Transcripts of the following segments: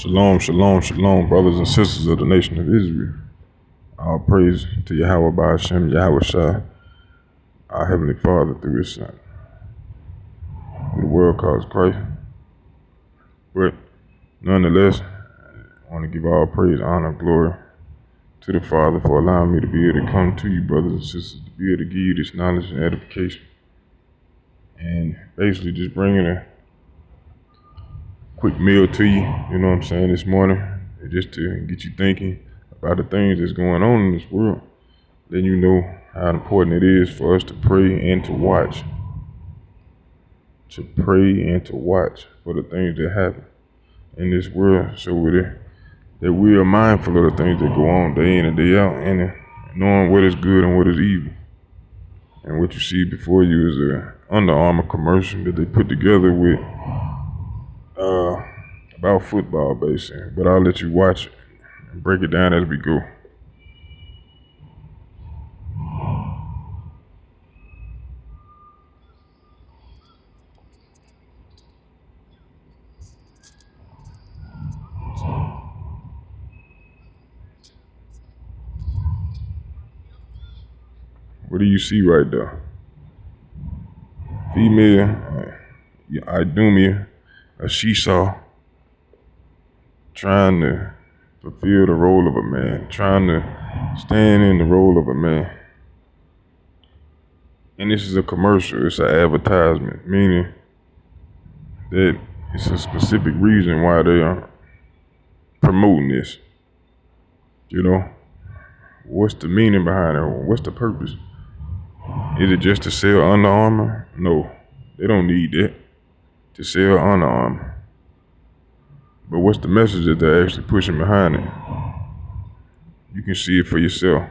Shalom, shalom, shalom, brothers and sisters of the nation of Israel. All praise to Yahweh by Hashem, Yahweh Shai, our Heavenly Father through His Son, who the world calls Christ. But nonetheless, I want to give all praise, honor, glory to the Father for allowing me to be able to come to you, brothers and sisters, to be able to give you this knowledge and edification. And basically just bringing a quick meal to you, you know what I'm saying, this morning, just to get you thinking about the things that's going on in this world. Then you know how important it is for us to pray and to watch. To pray and to watch for the things that happen in this world, so that we are mindful of the things that go on day in and day out, and knowing what is good and what is evil. And what you see before you is a Under Armour commercial that they put together with about football, basically. But I'll let you watch it and break it down as we go. What do you see right there? Female, Idumea, a seesaw, trying to fulfill the role of a man, trying to stand in the role of a man. And this is a commercial, it's an advertisement, meaning that it's a specific reason why they are promoting this. You know, what's the meaning behind it? What's the purpose? Is it just to sell Under Armour? No, they don't need that to sell Under Armour. But what's the message that they're actually pushing behind it? You can see it for yourself.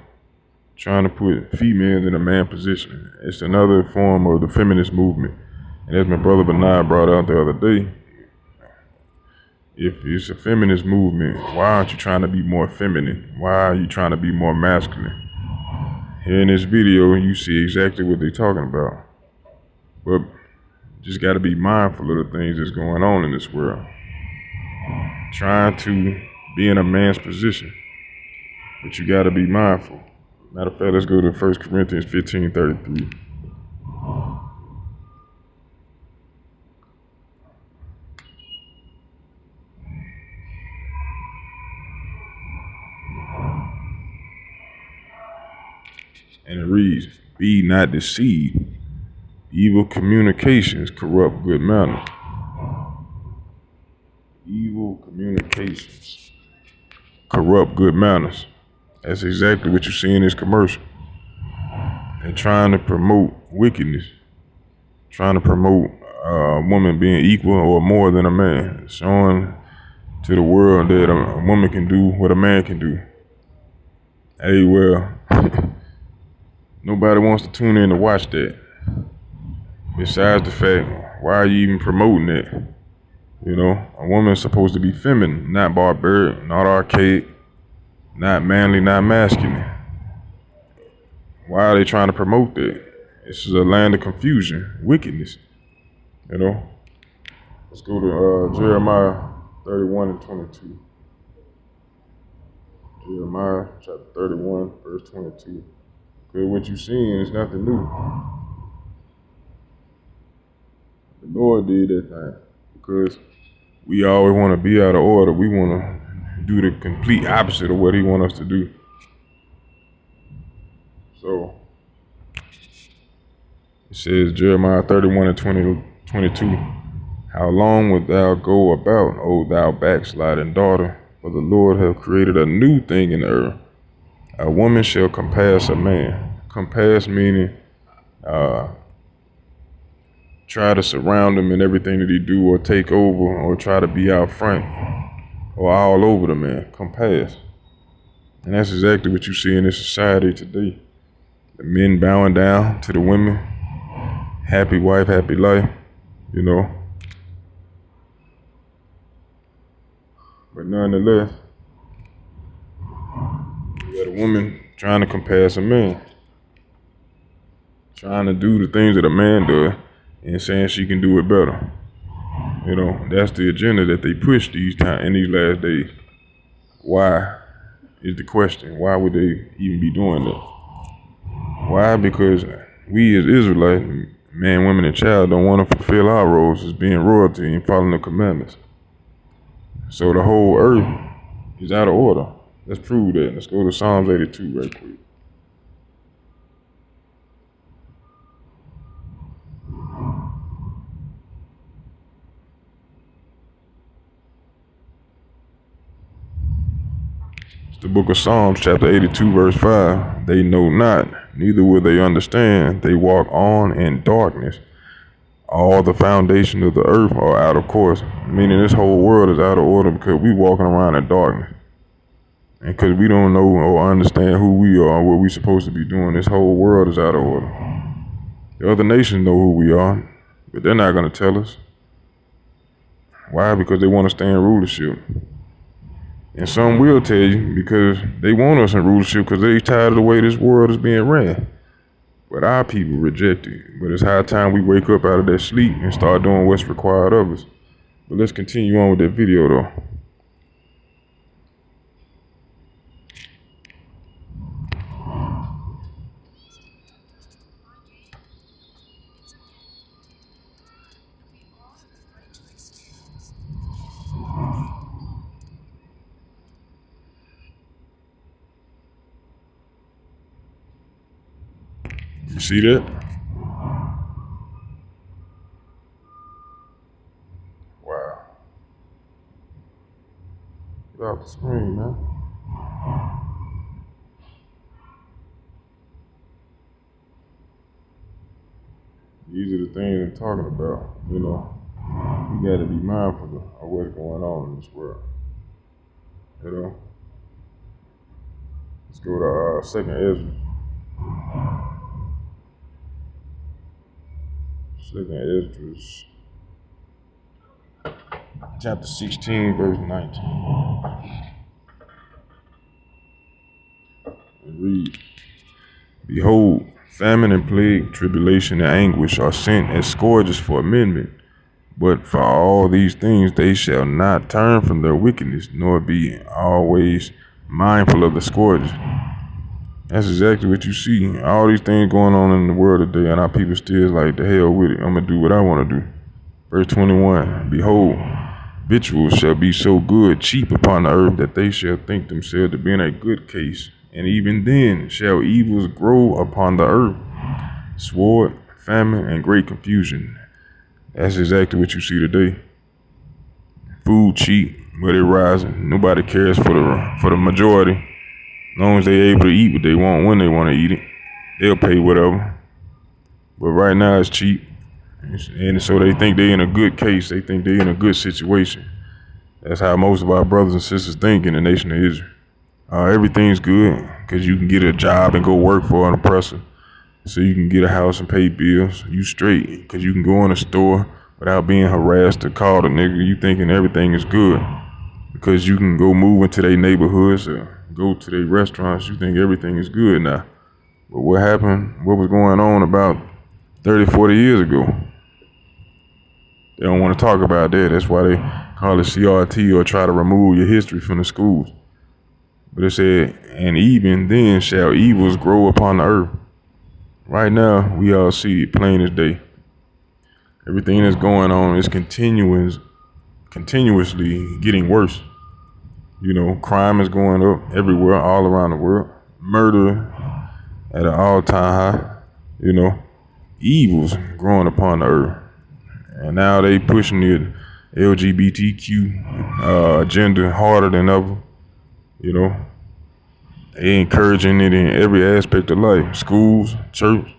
Trying to put females in a man position. It's another form of the feminist movement. And as my brother Benai brought out the other day, if it's a feminist movement, why aren't you trying to be more feminine? Why are you trying to be more masculine? Here in this video, you see exactly what they're talking about. But just got to be mindful of the things that's going on in this world. Trying to be in a man's position, but you got to be mindful. Matter of fact, let's go to 1 Corinthians 15:33. And it reads, "Be not deceived. Evil communications corrupt good manners." Evil communications corrupt good manners. That's exactly what you see in this commercial. They're trying to promote wickedness, trying to promote a woman being equal or more than a man, showing to the world that a woman can do what a man can do. Hey, well, nobody wants to tune in to watch that. Besides the fact, why are you even promoting that? You know, a woman's supposed to be feminine, not barbaric, not archaic, not manly, not masculine. Why are they trying to promote that? This is a land of confusion, wickedness. You know? Let's go to Jeremiah 31:22. Jeremiah chapter 31, verse 22. Because what you're seeing is nothing new. The Lord did that thing because we always want to be out of order. We want to do the complete opposite of what He wants us to do. So it says, Jeremiah 31:22, "How long wilt thou go about, O thou backsliding daughter? For the Lord hath created a new thing in the earth. A woman shall compass a man." Compass meaning try to surround him in everything that he do, or take over, or try to be out front or all over the man. Compass. And that's exactly what you see in this society today. The men bowing down to the women. Happy wife, happy life, you know. But nonetheless, you got a woman trying to compass a man. Trying to do the things that a man does and saying she can do it better. You know, that's the agenda that they push in these last days. Why is the question? Why would they even be doing that? Why? Because we as Israelites, man, women, and child, don't want to fulfill our roles as being royalty and following the commandments. So the whole earth is out of order. Let's prove that. Let's go to Psalms 82 right quick. The book of Psalms, chapter 82, verse 5. They know not, neither will they understand. They walk on in darkness. All the foundation of the earth are out of course. Meaning this whole world is out of order because we walking around in darkness. And because we don't know or understand who we are or what we're supposed to be doing, this whole world is out of order. The other nations know who we are, but they're not going to tell us. Why? Because they want to stay in rulership. And some will tell you because they want us in rulership because they tired of the way this world is being ran. But our people reject it. But it's high time we wake up out of that sleep and start doing what's required of us. But let's continue on with that video though. You see that? Wow. Get off the screen, man. These are the things I'm talking about. You know, we got to be mindful of what's going on in this world. You know? Let's go to 2nd Ezra. 2nd Ezra, chapter 16, verse 19. And read, behold, famine and plague, tribulation and anguish are sent as scourges for amendment. But for all these things they shall not turn from their wickedness, nor be always mindful of the scourges. That's exactly what you see. All these things going on in the world today, and our people still is like, the hell with it. I'm going to do what I want to do. Verse 21, behold, victuals shall be so good, cheap upon the earth, that they shall think themselves to be in a good case. And even then shall evils grow upon the earth, sword, famine, and great confusion. That's exactly what you see today. Food cheap, but it rising. Nobody cares for the majority. As long as they're able to eat what they want when they want to eat it, they'll pay whatever. But right now it's cheap. And so they think they're in a good case. They think they're in a good situation. That's how most of our brothers and sisters think in the nation of Israel. Everything's good because you can get a job and go work for an oppressor. So you can get a house and pay bills. You straight because you can go in a store without being harassed or called a nigga. You thinking everything is good because you can go move into their neighborhoods or go to their restaurants. You think everything is good now. But what happened? What was going on about 30, 40 years ago? They don't want to talk about that. That's why they call it CRT or try to remove your history from the schools. But it said, and even then shall evils grow upon the earth. Right now, we all see it plain as day. Everything that's going on is continuously getting worse. You know, crime is going up everywhere, all around the world. Murder at an all-time high. You know, evils growing upon the earth. And now they pushing the LGBTQ agenda harder than ever. You know, they encouraging it in every aspect of life. Schools, church,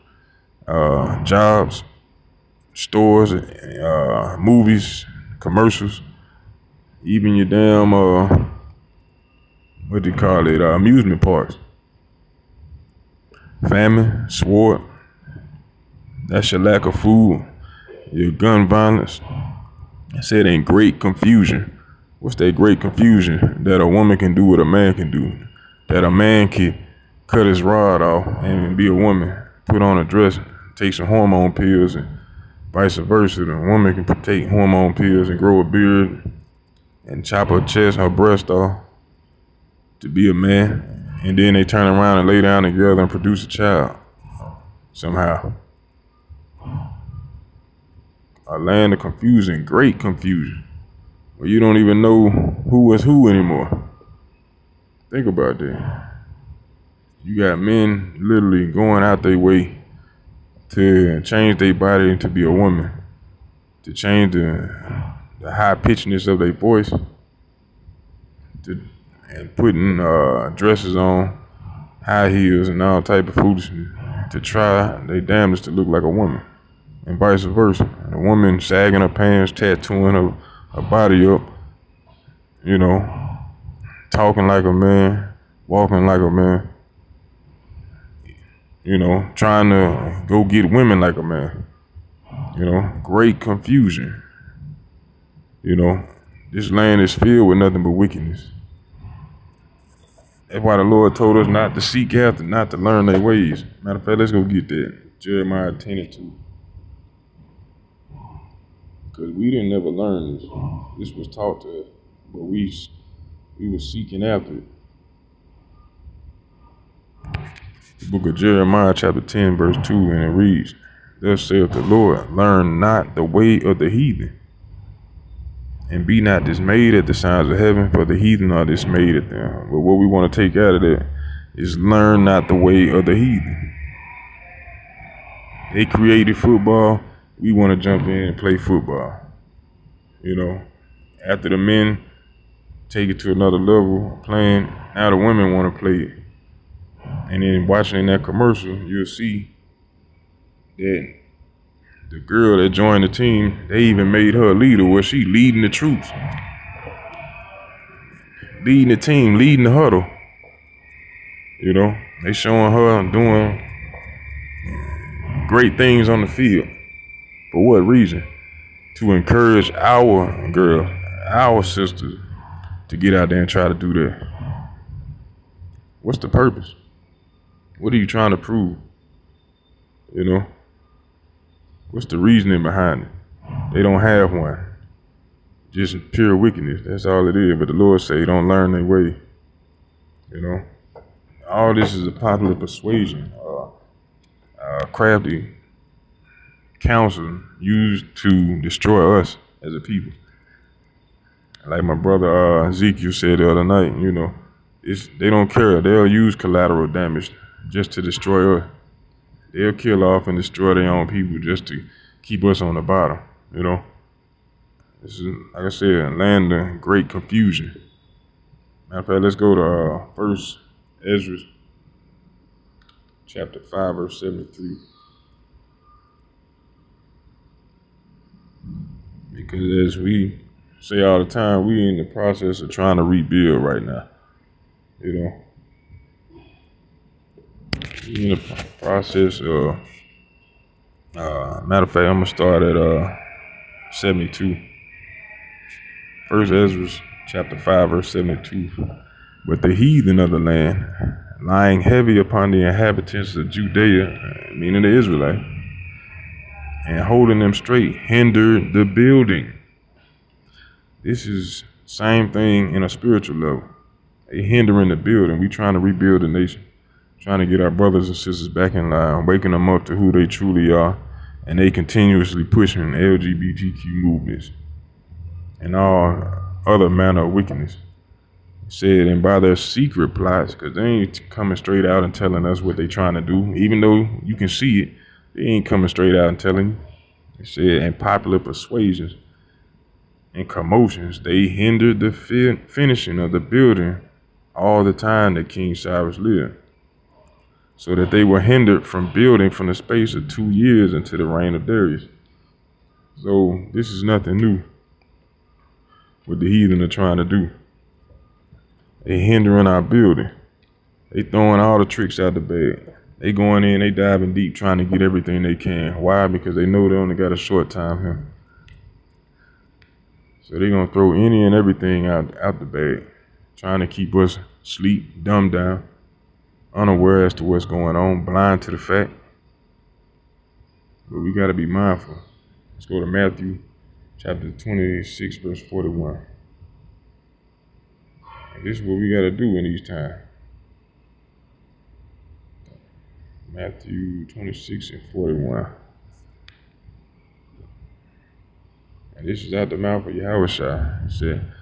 jobs, stores, movies, commercials, even your damn, what do you call it, amusement parks. Famine, sword, that's your lack of food, your gun violence. I said in great confusion. What's that great confusion? That a woman can do what a man can do. That a man can cut his rod off and be a woman, put on a dress, take some hormone pills and Vice versa, the woman can take hormone pills and grow a beard and chop her chest, her breast off to be a man, and then they turn around and lay down together and produce a child somehow. A land of confusion, great confusion, where you don't even know who is who anymore. Think about that. You got men literally going out their way to change their body to be a woman, to change the high pitchedness of their voice, and putting dresses on, high heels and all type of foolishness to try their damnedest to look like a woman, and vice versa. A woman sagging her pants, tattooing her body up, you know, talking like a man, walking like a man, you know, trying to go get women like a man. You know, great confusion. You know, this land is filled with nothing but wickedness. That's why the Lord told us not to seek after, not to learn their ways. Matter of fact, let's go get that. Jeremiah 10:2. Because we didn't never learn this. This was taught to us, but we were seeking after it. The book of Jeremiah chapter 10 verse 2, and it reads, "Thus saith the Lord, learn not the way of the heathen, and be not dismayed at the signs of heaven, for the heathen are dismayed at them." But what we want to take out of that is learn not the way of the heathen. They created football. We want to jump in and play football. You know, after the men take it to another level playing, now the women want to play it. And then watching that commercial, you'll see that the girl that joined the team, they even made her a leader where she leading the troops, leading the team, leading the huddle. You know, they showing her doing great things on the field. For what reason? To encourage our girls, our sisters, to get out there and try to do that. What's the purpose? What are you trying to prove? You know? What's the reasoning behind it? They don't have one. Just pure wickedness. That's all it is. But the Lord say, don't learn their way. You know? All this is a popular persuasion, crafty counsel used to destroy us as a people. Like my brother Ezekiel said the other night, you know, they don't care. They'll use collateral damage just to destroy us. They'll kill off and destroy their own people just to keep us on the bottom, you know. This is, like I said, a land of great confusion. Matter of fact, let's go to 1 Ezra chapter 5, verse 73. Because as we say all the time, we in the process of trying to rebuild right now, you know. In the process of, matter of fact, I'm gonna start at 72. 1 Ezra chapter 5, verse 72. "But the heathen of the land, lying heavy upon the inhabitants of Judea," meaning the Israelites, "and holding them straight, hindered the building." This is same thing in a spiritual level. They hindering the building. We trying to rebuild the nation, trying to get our brothers and sisters back in line, waking them up to who they truly are, and they continuously pushing LGBTQ movements and all other manner of wickedness. It said, and by their secret plots, because they ain't coming straight out and telling us what they trying to do, even though you can see it, they ain't coming straight out and telling you. It said, and popular persuasions and commotions, they hindered the finishing of the building all the time that King Cyrus lived, so that they were hindered from building from the space of 2 years into the reign of Darius. So this is nothing new what the heathen are trying to do. They hindering our building. They throwing all the tricks out the bag. They going in, they diving deep, trying to get everything they can. Why? Because they know they only got a short time here. So they gonna throw any and everything out the bag, trying to keep us asleep, dumbed down, unaware as to what's going on, blind to the fact. But we gotta be mindful. Let's go to Matthew chapter 26, verse 41. And this is what we got to do in these times. Matthew 26 and 41. And this is out the mouth of Yahushua. It said,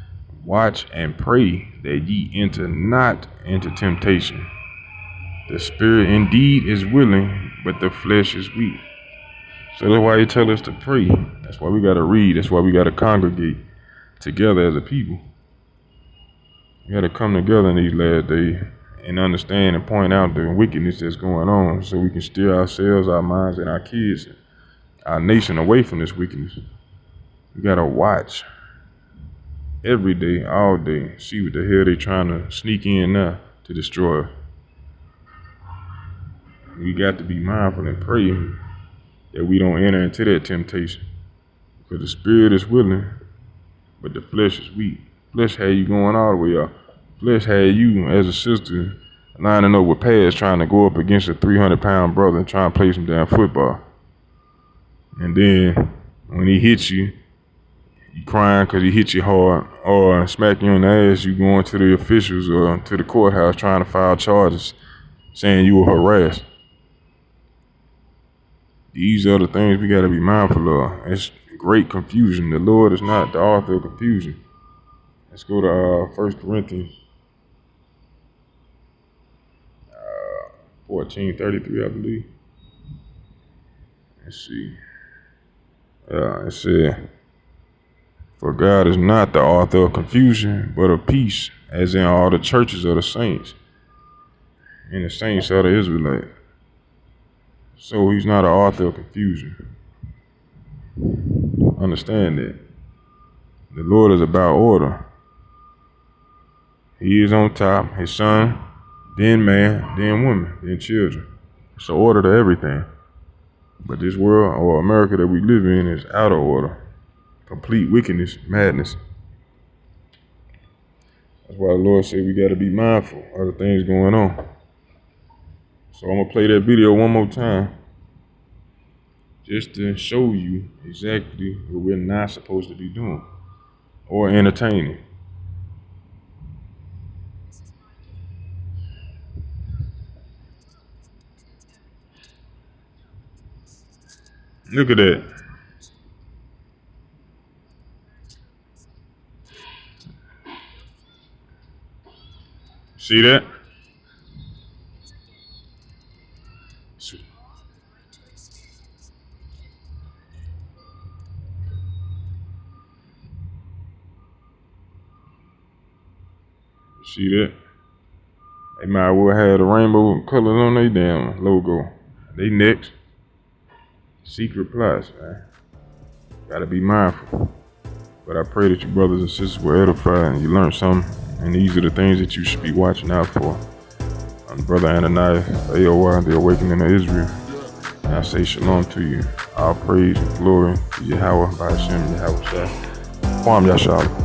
watch and pray that ye enter not into temptation. The spirit indeed is willing, but the flesh is weak. So that's why he tell us to pray. That's why we got to read. That's why we got to congregate together as a people. We got to come together in these last days and understand and point out the wickedness that's going on so we can steer ourselves, our minds, and our kids, our nation away from this wickedness. We got to watch every day, all day, see what the hell they trying to sneak in now to destroy us. We got to be mindful and pray that we don't enter into that temptation. Because the spirit is willing, but the flesh is weak. Flesh had you going all the way up. Flesh had you as a sister lining up with pads trying to go up against a 300-pound brother and trying to play some damn football. And then when he hits you, you crying because he hit you hard, or smack you on the ass, you going to the officials or to the courthouse trying to file charges saying you were harassed. These are the things we got to be mindful of. It's great confusion. The Lord is not the author of confusion. Let's go to 1 Corinthians 14:33, I believe. Let's see. It said, for God is not the author of confusion, but of peace, as in all the churches of the saints. And the saints are the Israelites. So he's not an author of confusion. Understand that. The Lord is about order. He is on top, his son, then man, then woman, then children. It's an order to everything. But this world, or America that we live in, is out of order. Complete wickedness, madness. That's why the Lord said we got to be mindful of the things going on. So I'm going to play that video one more time just to show you exactly what we're not supposed to be doing or entertaining. Look at that. See that? See that? They might well have the rainbow colors on their damn logo. They next. Secret plots, man. Gotta be mindful. But I pray that you brothers and sisters were edified and you learned something. And these are the things that you should be watching out for. I'm Brother Ananias, A.O.I, the Awakening of Israel. And I say shalom to you. All praise and glory to Yahweh by Hashem Yahweh. Kwam Yashab.